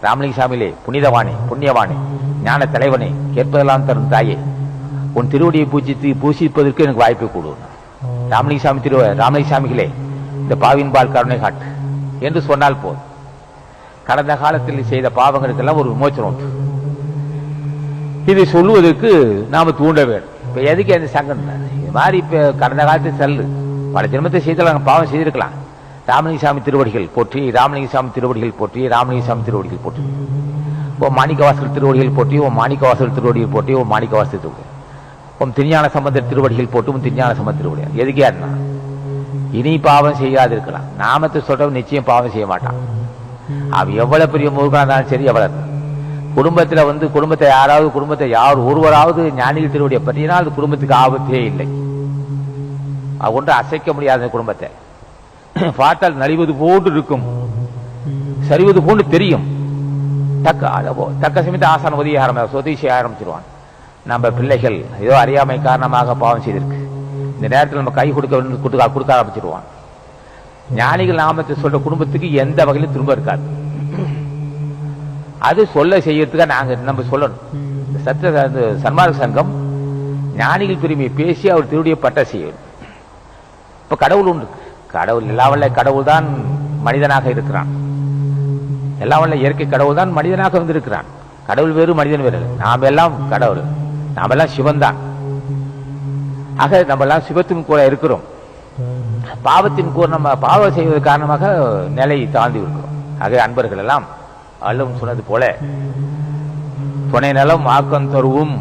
ராமலிங்கசாமியிலே புனிதவானே, புண்ணியவானே, ஞான தலைவனே, கேட்பதெல்லாம் தரும் தாயே, உன் திருவடியை பூசிப்பதற்கு எனக்கு வாய்ப்பை கொடு. ராமலிங்கசாமிகளே, இந்த பாவின் பால் கருணை காட்டு என்று சொன்னால் போதும். கடந்த காலத்தில் செய்த பாவங்களுக்கெல்லாம் ஒரு விமோச்சனம் உண்டு. இதை சொல்லுவதற்கு நாம தூண்ட வேண்டும். இப்ப எதுக்கு அந்த சங்கம்? இது மாதிரி இப்ப கடந்த காலத்தை செல்லு, பல ஜென்மத்தை செய்தால் பாவம் செய்திருக்கலாம். ராமலிங்கசாமி திருவடிகள் போற்றி, ராமலிங்கசாமி திருவடிகள் போற்றி, ராமலிங்கசாமி திருவடிகள் போற்றி, ஓம் மாணிக்கவாசல் திருவடிகள் போற்றி, ஓம் மாணிக்கவாசல் திருவடிகள் போற்றி, ஓம் மாணிக்கவாசல் திருவடி, ஓம் திருஞான சம்பந்தர் திருவடிகள் போட்டு, ஓம் திருஞான சம்பந்த திருவடிகள். எதுக்கே இருந்தா இனி பாவம் செய்யாது இருக்கலாம். நாமத்தை சொல்றவன் நிச்சயம் பாவம் செய்ய மாட்டான். அவன் எவ்வளவு பெரிய முருகனா இருந்தாலும் சரி, எவ்வளவு குடும்பத்தை யார் ஒருவராவது ஞானிகள் திருவடியை பற்றினால் அது குடும்பத்துக்கு ஆபத்தே இல்லை. அது ஒன்று அசைக்க முடியாத குடும்பத்தை பார்த்தால் நலிவது போன்று இருக்கும், சரிவது போன்று தெரியும். தக்க சமயத்தை ஆசான உதவி சொதீசி ஆரம்பிச்சிருவான். நம்ம பிள்ளைகள் ஏதோ அறியாமை காரணமாக பாவம் செய்திருக்கு, இந்த நேரத்தில் நம்ம கை கொடுக்க ஆரம்பிச்சிருவான். ஞானிகள் நாமத்தை சொல்ற குடும்பத்துக்கு எந்த வகையிலும் திரும்ப இருக்காது. அது சொல்ல செய்யறதுக்காக நம்ம சொல்லணும். சன்மார்க்க சங்கம் ஞானிகள் பெருமையை பேசி அவர் திருடைய பட்ட செய்யணும். இப்ப கடவுள் உண்டு, கடவுள் எல்லாம் வல்ல கடவுள் தான் மனிதனாக இருக்கிறான். எல்லாம் வல்ல இயற்கை கடவுள் தான் மனிதனாக வந்திருக்கிறான். கடவுள் வேறு மனிதன் வேறு. நாம் எல்லாம் கடவுள், நாம் எல்லாம் சிவன் தான். ஆக நம்ம எல்லாம் சிவத்தின் கூட இருக்கிறோம். பாவத்தின் கூட நம்ம பாவம் செய்வது காரணமாக நிலை தாழ்ந்து இருக்கிறோம். ஆக அன்பர்கள் எல்லாம் அல்லும் சொன்னது போல துணை நலம் ஆக்கம் தருவும்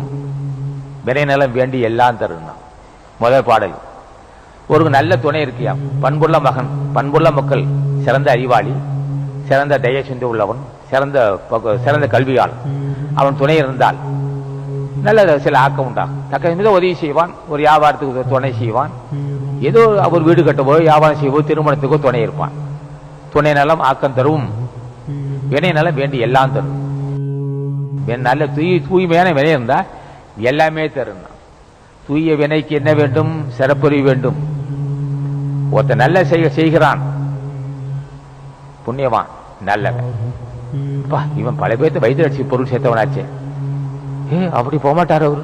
வினை நலம் வேண்டி எல்லாம் தரும். முதல் பாடல், ஒரு நல்ல துணை இருக்கியா, பண்புள்ள மகன், பண்புள்ள மக்கள், சிறந்த அறிவாளி, சிறந்த தய சிந்தை உள்ளவன், சிறந்த கல்வியால் அவன் துணை இருந்தால் நல்ல சில ஆக்கம் உண்டாகும். தக்க மீது உதவி செய்வான், ஒரு வியாபாரத்துக்கு துணை செய்வான், ஏதோ அவர் வீடு கட்டவோ வியாபாரம் செய்வோ திருமணத்துக்கோ துணை இருப்பான். துணை நலம் ஆக்கம் தரும், வினை நலம் வேண்டி எல்லாம் தரும். நல்ல தூய்மையான வினை இருந்தா எல்லாமே தரும். தூய வினைக்கு என்ன வேண்டும்? சிறப்புரிவு வேண்டும். ஒருத்த நல்ல செய்கிறான், புண்ணியவான், நல்லவன். இவன் பல பேர்த்து வயிற்று அடிச்சு பொருள் சேர்த்தவனாச்சே, அப்படி போகமாட்டார். அவரு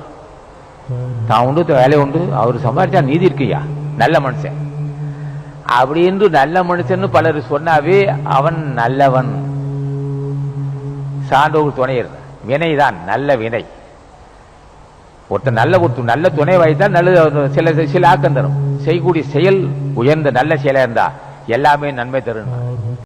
தான் உண்டு, வேலை உண்டு, அவரு சம்பாதிச்சா நீதி இருக்கியா, நல்ல மனுஷன் அப்படின்னு நல்ல மனுஷன் பலர் சொன்னாவே அவன் நல்லவன். சான்றோர் துணையர் வினைதான் நல்ல வினை. ஒருத்தர் நல்ல துணை வாய்த்தால் நல்ல சில ஆக்கம் தரும். செய்யக்கூடிய செயல் உயர்ந்த நல்ல செயலா இருந்தா எல்லாமே நன்மை தரும்.